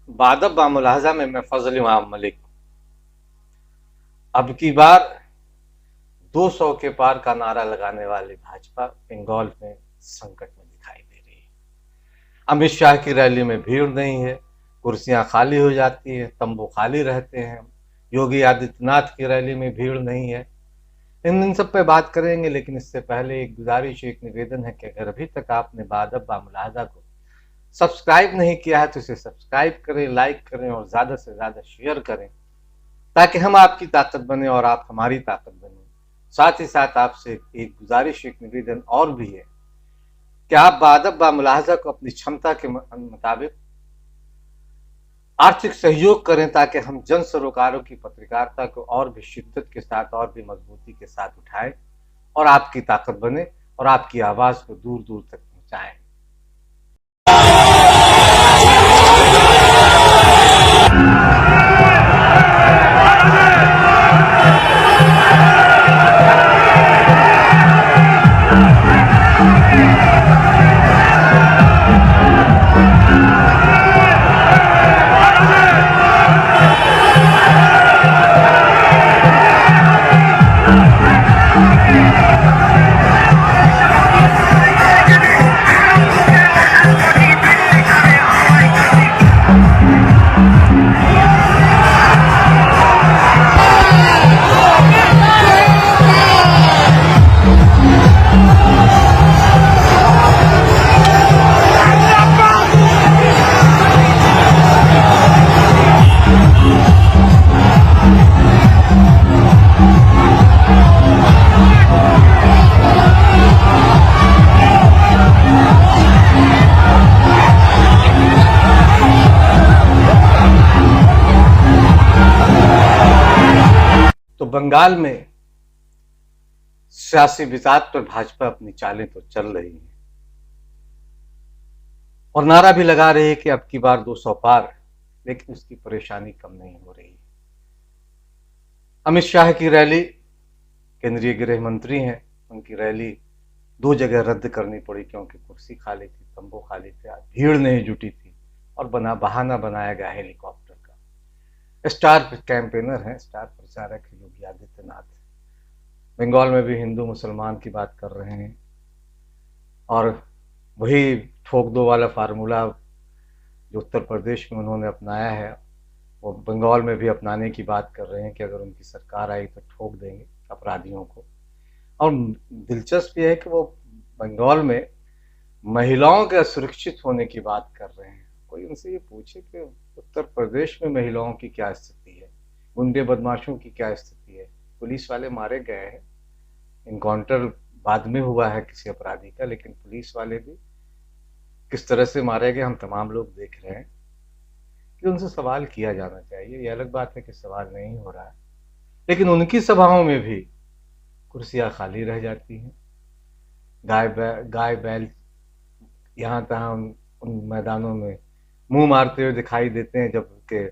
बादब बामुलाहजा में मैं फजल इमाम मलिक। अब की बार 200 के पार का नारा लगाने वाली भाजपा बंगाल में संकट में दिखाई दे रही है। अमित शाह की रैली में भीड़ नहीं है, कुर्सियां खाली हो जाती है, तंबू खाली रहते हैं। योगी आदित्यनाथ की रैली में भीड़ नहीं है। इन सब पे बात करेंगे, लेकिन इससे पहले एक गुजारिश, एक निवेदन है कि अगर अभी तक आपने बादब बामुलाहजा को सब्सक्राइब नहीं किया है तो इसे सब्सक्राइब करें, लाइक करें और ज्यादा से ज्यादा शेयर करें, ताकि हम आपकी ताकत बने और आप हमारी ताकत बने। साथ ही साथ आपसे एक गुजारिश, एक निवेदन और भी है कि आप बादब बामुलाहजा को अपनी क्षमता के मुताबिक आर्थिक सहयोग करें, ताकि हम जन सरोकारों की पत्रकारिता को और भी शिद्दत के साथ और भी मजबूती के साथ उठाएं और आपकी ताकत बने और आपकी आवाज को दूर दूर तक पहुंचाएं। तो बंगाल में सियासी बिसात पर भाजपा अपनी चालें तो चल रही है और नारा भी लगा रही है कि अब की बार 200 पार, लेकिन उसकी परेशानी कम नहीं हो रही। अमित शाह की रैली, केंद्रीय गृह मंत्री हैं, उनकी रैली 2 जगह रद्द करनी पड़ी क्योंकि कुर्सी खाली थी, तंबू खाली थे, भीड़ नहीं जुटी थी और बहाना बनाया गया हेलीकॉप्टर का। स्टार कैंपेनर है, स्टार प्रचारक है योगी आदित्यनाथ। बंगाल में भी हिंदू मुसलमान की बात कर रहे हैं और वही ठोक दो वाला फार्मूला जो उत्तर प्रदेश में उन्होंने अपनाया है वो बंगाल में भी अपनाने की बात कर रहे हैं कि अगर उनकी सरकार आई तो ठोक देंगे अपराधियों को। और दिलचस्प ये है कि वो बंगाल में महिलाओं के असुरक्षित होने की बात कर रहे हैं। कोई उनसे ये पूछे कि उत्तर प्रदेश में महिलाओं की क्या स्थिति है, गुंडे बदमाशों की क्या स्थिति है। पुलिस वाले मारे गए हैं, इनकाउंटर बाद में हुआ है किसी अपराधी का, लेकिन पुलिस वाले भी किस तरह से मारे गए हम तमाम लोग देख रहे हैं कि उनसे सवाल किया जाना चाहिए। ये अलग बात है कि सवाल नहीं हो रहा है, लेकिन उनकी सभाओं में भी कुर्सियां खाली रह जाती हैं। गाय बैल यहाँ तहाँ उन मैदानों में मुंह मारते हुए दिखाई देते हैं, जबकि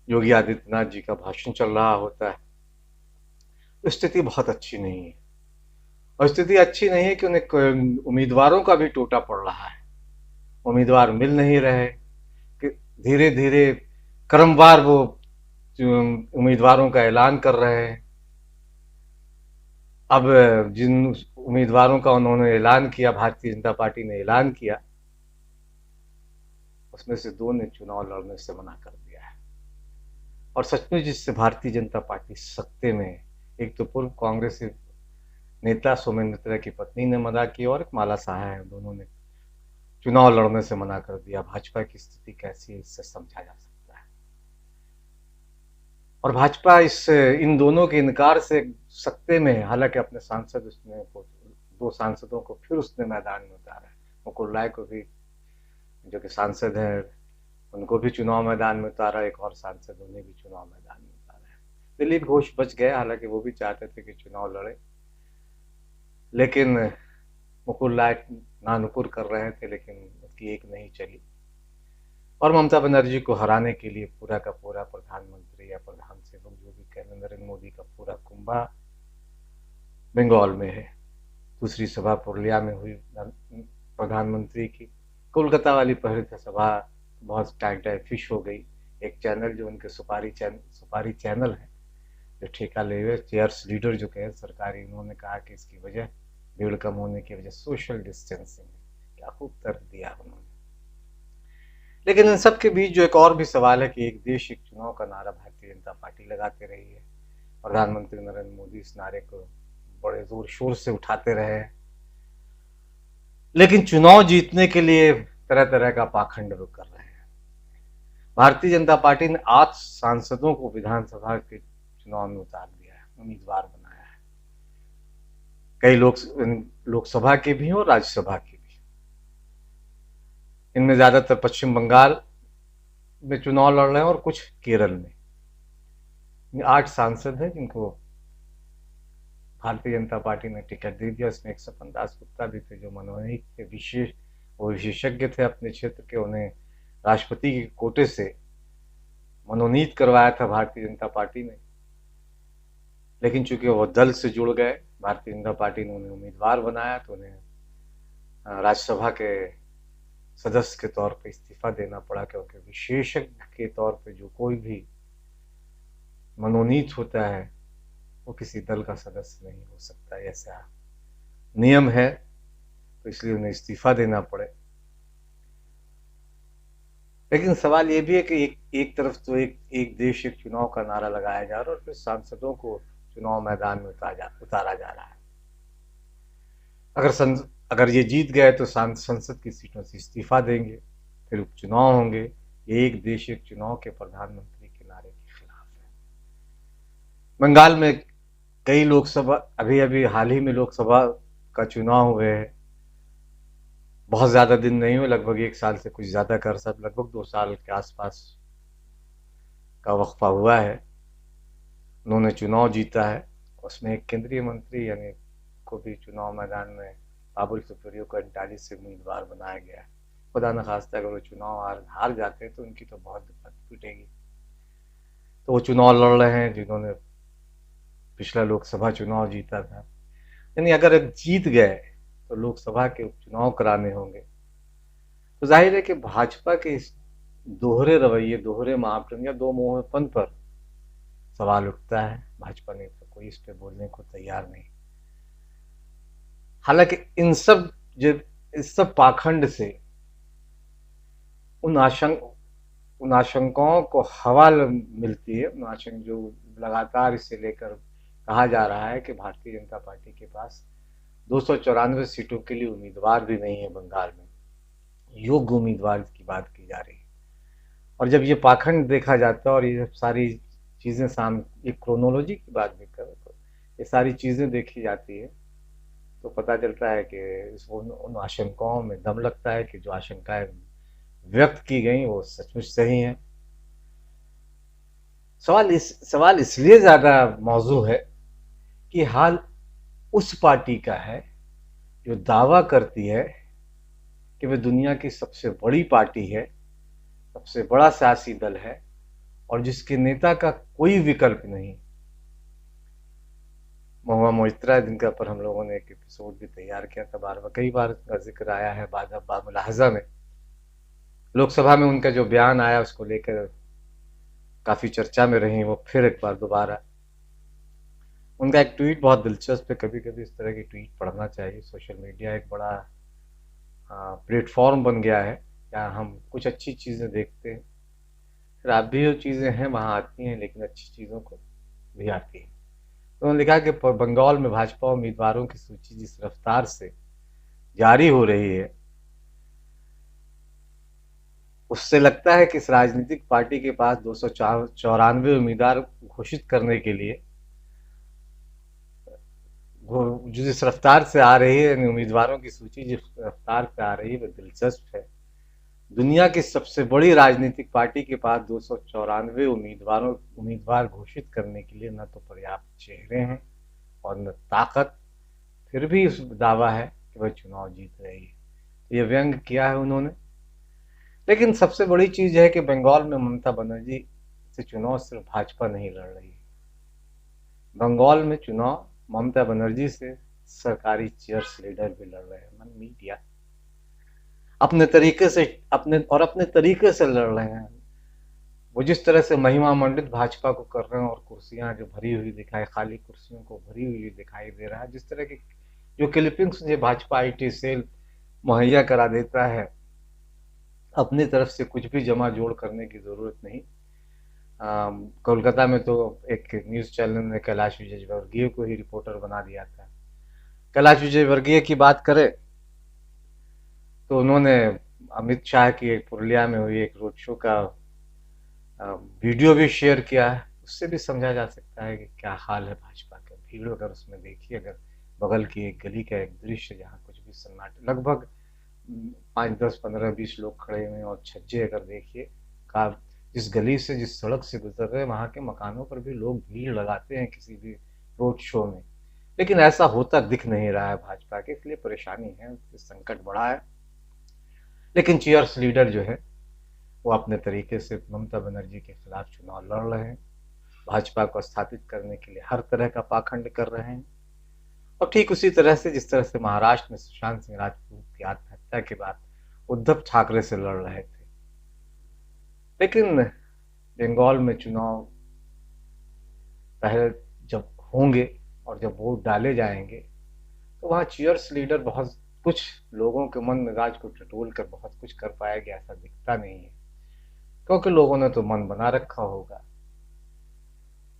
योगी आदित्यनाथ जी का भाषण चल रहा होता है। तो स्थिति बहुत अच्छी नहीं है और स्थिति अच्छी नहीं है कि उन्हें उम्मीदवारों का भी टोटा पड़ रहा है। उम्मीदवार मिल नहीं रहे कि धीरे धीरे क्रमवार वो उम्मीदवारों का ऐलान कर रहे हैं। अब जिन उम्मीदवारों का उन्होंने ऐलान किया, भारतीय जनता पार्टी ने ऐलान किया, उसमें से 2 ने चुनाव लड़ने से मना कर दिया है। और सचमुच जिससे भारतीय जनता पार्टी सत्ते में, एक तो पूर्व कांग्रेस नेता सोमेंद्र की पत्नी ने मना की और एक माला साहा है, दोनों ने चुनाव लड़ने से मना कर दिया। भाजपा की स्थिति कैसी है इससे समझा जा सकता है। और भाजपा इन दोनों के इनकार से सत्ते में, हालांकि अपने सांसद उसने 2 सांसदों को फिर उसने मैदान में उतारा है। मुकुल राय को भी, जो कि सांसद है, उनको भी चुनाव मैदान में उतारा, एक और सांसद उन्हें भी चुनाव मैदान में उतारा है। दिलीप घोष बच गए, हालांकि वो भी चाहते थे कि चुनाव लड़े, लेकिन मुकुल राय नानुकुर कर रहे थे, लेकिन उसकी एक नहीं चली। और ममता बनर्जी को हराने के लिए पूरा का पूरा प्रधानमंत्री या प्रधान सेवक जो भी कह, नरेंद्र मोदी का पूरा कुंभा बंगाल में है। दूसरी सभा पुरुलिया में हुई प्रधानमंत्री की, कोलकाता वाली पहली सभा बहुत टाइम फिश हो गई। एक चैनल जो उनके सुपारी चैनल है, जो ठेका ले हुए चेयर्स लीडर जो कहे सरकारी, उन्होंने कहा कि इसकी वजह भीड़ कम होने की वजह सोशल डिस्टेंसिंग है। क्या खूब तर्क दिया उन्होंने। लेकिन इन सब के बीच जो एक और भी सवाल है कि एक देश एक चुनाव का नारा भारतीय जनता पार्टी लगाते रही है, प्रधानमंत्री नरेंद्र मोदी इस नारे को बड़े जोर शोर से उठाते रहे हैं, लेकिन चुनाव जीतने के लिए तरह तरह का पाखंड वो कर रहे हैं। भारतीय जनता पार्टी ने 8 सांसदों को विधानसभा के चुनाव में उतार दिया है, उम्मीदवार बनाया है। कई लोकसभा के भी और राज्यसभा के भी। इनमें ज्यादातर पश्चिम बंगाल में चुनाव लड़ रहे हैं और कुछ केरल में। 8 सांसद हैं जिनको भारतीय जनता पार्टी ने टिकट दे दिया। इसमें 115 दासगुप्ता भी थे जो मनोनीत थे, वो विशेषज्ञ थे अपने क्षेत्र के, उन्हें राष्ट्रपति के कोटे से मनोनीत करवाया था भारतीय जनता पार्टी ने। लेकिन चूंकि वो दल से जुड़ गए, भारतीय जनता पार्टी ने उन्हें उम्मीदवार बनाया, तो उन्हें राज्यसभा के सदस्य के तौर पर इस्तीफा देना पड़ा, क्योंकि विशेषज्ञ के तौर पर जो कोई भी मनोनीत होता है वो किसी दल का सदस्य नहीं हो सकता, ऐसा नियम है। तो इसलिए उन्हें इस्तीफा देना पड़े। लेकिन सवाल ये भी है कि एक तरफ तो एक देश एक चुनाव का नारा लगाया जा रहा है और फिर सांसदों को चुनाव मैदान में उतारा जा रहा है। अगर ये जीत गए तो संसद की सीटों से इस्तीफा देंगे, फिर उपचुनाव होंगे। ये एक देश एक चुनाव के प्रधानमंत्री के नारे के खिलाफ है। बंगाल में कई लोकसभा अभी हाल ही में लोकसभा का चुनाव हुए हैं। बहुत ज्यादा दिन नहीं हुए, लगभग 1 साल से कुछ ज्यादा कर सब लगभग 2 साल के आसपास का वक्फा हुआ है। उन्होंने चुनाव जीता है। उसमें एक केंद्रीय मंत्री यानी को भी चुनाव मैदान में बाबुल सुप्रियो को 39 से उम्मीदवार बनाया गया है। खुदा न खास्ता अगर वो चुनाव हार जाते हैं तो उनकी तो बहुत दिक्कत टूटेगी। तो वो चुनाव लड़ रहे हैं जिन्होंने पिछला लोकसभा चुनाव जीता था। यानी अगर जीत गए तो लोकसभा के उपचुनाव कराने होंगे। तो जाहिर है कि भाजपा के इस दोहरे रवैये, दोहरे मापदंड या दो मुंहपन पर सवाल उठता है। भाजपा ने तो कोई इस पे बोलने को तैयार नहीं। हालांकि इस सब पाखंड से उन आशंकाओं को हवा मिलती है। जो लगातार इसे लेकर कहा जा रहा है कि भारतीय जनता पार्टी के पास 294 सीटों के लिए उम्मीदवार भी नहीं है बंगाल में, योग्य उम्मीदवार की बात की जा रही है। और जब ये पाखंड देखा जाता है और ये सारी चीजें सामने, एक क्रोनोलॉजी की बात भी करें तो ये सारी चीजें देखी जाती है तो पता चलता है कि उन आशंकाओं में दम लगता है कि जो आशंकाएं व्यक्त की गई वो सचमुच सही है। सवाल इसलिए ज्यादा मौजू है कि हाल उस पार्टी का है जो दावा करती है कि वह दुनिया की सबसे बड़ी पार्टी है, सबसे बड़ा सियासी दल है और जिसके नेता का कोई विकल्प नहीं। महुआ मोइत्रा, जिनका पर हम लोगों ने एक एपिसोड भी तैयार किया था, बार बार कई बार उसका जिक्र आया है। बामुलाहजा में लोकसभा में उनका जो बयान आया उसको लेकर काफी चर्चा में रही वो फिर एक बार दोबारा। उनका एक ट्वीट बहुत दिलचस्प है। कभी कभी इस तरह की ट्वीट पढ़ना चाहिए। सोशल मीडिया एक बड़ा प्लेटफॉर्म बन गया है जहाँ हम कुछ अच्छी चीजें देखते हैं, फिर आप भी जो चीजें हैं वहां आती हैं, लेकिन अच्छी चीजों को भी आती है। तो उन्होंने लिखा कि बंगाल में भाजपा उम्मीदवारों की सूची जिस रफ्तार से जारी हो रही है उससे लगता है कि इस राजनीतिक पार्टी के पास 294 उम्मीदवार घोषित करने के लिए जिस रफ्तार से आ रही है, उम्मीदवारों की सूची जिस रफ्तार से आ रही है वह दिलचस्प है। दुनिया की सबसे बड़ी राजनीतिक पार्टी के पास 294 उम्मीदवार घोषित करने के लिए न तो पर्याप्त चेहरे हैं और न ताकत, फिर भी उस दावा है कि वह चुनाव जीत रही है। ये व्यंग किया है उन्होंने। लेकिन सबसे बड़ी चीज है कि बंगाल में ममता बनर्जी से चुनाव सिर्फ भाजपा नहीं लड़ रही है। बंगाल में चुनाव ममता बनर्जी से सरकारी चेयर्स लीडर भी लड़ रहे हैं, मीडिया। अपने तरीके से अपने तरीके से लड़ रहे हैं। वो जिस तरह से महिमा मंडित भाजपा को कर रहे हैं और कुर्सियां जो भरी हुई दिखाई, खाली कुर्सियों को भरी हुई दिखाई दे रहा है, जिस तरह की जो क्लिपिंग्स जो भाजपा आईटी सेल मुहैया करा देता है, अपनी तरफ से कुछ भी जमा जोड़ करने की जरूरत नहीं। कोलकाता में तो एक न्यूज चैनल ने कैलाश विजयवर्गीय को ही रिपोर्टर बना दिया था। कैलाश विजयवर्गीय की बात करें तो उन्होंने अमित शाह की पुरुलिया में हुई एक रोड शो का वीडियो भी शेयर किया है। उससे भी समझा जा सकता है कि क्या हाल है भाजपा का। भीड़ अगर उसमें देखिए, अगर बगल की एक गली का एक दृश्य जहाँ कुछ भी सन्नाटा, लगभग 5, 10, 15, 20 लोग खड़े हुए हैं और छज्जे अगर देखिए, जिस गली से जिस सड़क से गुजर रहे हैं वहां के मकानों पर भी लोग भीड़ लगाते हैं किसी भी रोड शो में, लेकिन ऐसा होता दिख नहीं रहा है भाजपा के, इसलिए परेशानी है, संकट बड़ा है। लेकिन चीयर्स लीडर जो है वो अपने तरीके से ममता बनर्जी के खिलाफ चुनाव लड़ रहे हैं, भाजपा को स्थापित करने के लिए हर तरह का पाखंड कर रहे हैं। और ठीक उसी तरह से जिस तरह से महाराष्ट्र में सुशांत सिंह राजपूत की आत्महत्या के बाद उद्धव ठाकरे से लड़ रहे थे, लेकिन बंगाल में चुनाव पहले जब होंगे और जब वोट डाले जाएंगे तो वहां चीयर्स लीडर बहुत कुछ लोगों के मन मिजाज को टटोल कर बहुत कुछ कर पाएगा ऐसा दिखता नहीं है, क्योंकि लोगों ने तो मन बना रखा होगा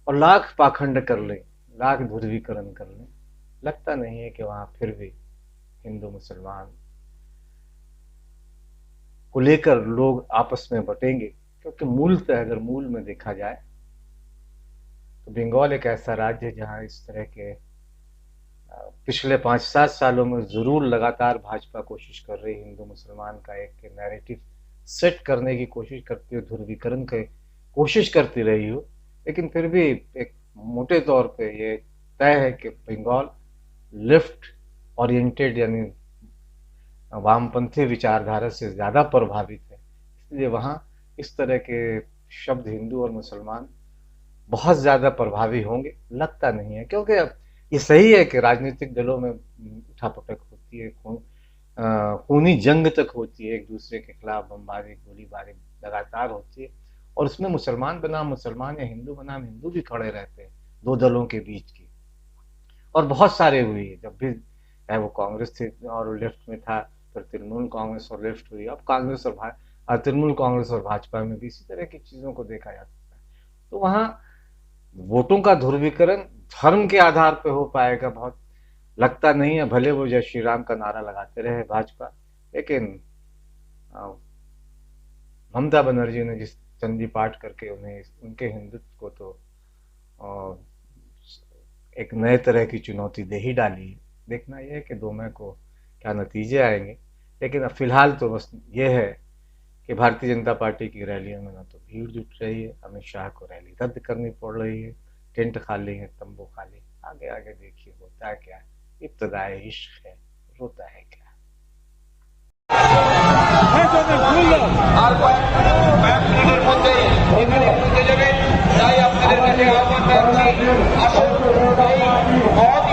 और लाख पाखंड कर ले, लाख ध्रुवीकरण कर ले, लगता नहीं है कि वहां फिर भी हिंदू मुसलमान को लेकर लोग आपस में बटेंगे। क्योंकि मूलतः अगर मूल में देखा जाए तो बंगाल एक ऐसा राज्य है जहां इस तरह के पिछले 5-7 सालों में जरूर लगातार भाजपा कोशिश कर रही हिंदू मुसलमान का एक नैरेटिव सेट करने की कोशिश करती हो, ध्रुवीकरण की कोशिश करती रही हो, लेकिन फिर भी एक मोटे तौर पे ये तय है कि बंगाल लेफ्ट ओरिएंटेड यानी वामपंथी विचारधारा से ज्यादा प्रभावित है, इसलिए वहां इस तरह के शब्द हिंदू और मुसलमान बहुत ज्यादा प्रभावी होंगे लगता नहीं है। क्योंकि ये सही है कि राजनीतिक दलों में उठापटक होती है, खूनी जंग तक होती है, एक दूसरे के खिलाफ बमबारी गोलीबारी लगातार होती है, और उसमें मुसलमान बनाम मुसलमान या हिंदू बनाम हिंदू भी खड़े रहते हैं दो दलों के बीच की, और बहुत सारे हुई है। जब भी चाहे वो कांग्रेस थी और लेफ्ट में था, फिर तृणमूल कांग्रेस और लेफ्ट हुई, अब कांग्रेस और तृणमूल कांग्रेस और भाजपा में भी इसी तरह की चीजों को देखा जा सकता है। तो वहां वोटों का ध्रुवीकरण धर्म के आधार पर हो पाएगा बहुत लगता नहीं है। भले वो जय श्री राम का नारा लगाते रहे भाजपा, लेकिन ममता बनर्जी ने जिस चंडी पाठ करके उन्हें उनके हिंदुत्व को तो एक नए तरह की चुनौती दे ही डाली है। देखना यह है कि 2 मई को क्या नतीजे आएंगे, लेकिन अब फिलहाल तो बस ये है कि भारतीय जनता पार्टी की रैलियों में ना तो भीड़ जुट रही है, अमित शाह को रैली रद्द करनी पड़ रही है, टेंट खाली है, तंबू खाली। आगे आगे देखिए होता है क्या, इब्तदाए इश्क है, रोता है क्या। আর কয়েক মিনিটের মধ্যে এখানে পৌঁছে যাবে, তাই আপনাদের কাছে আহ্বান রাখছি, আসুন এই মহৎ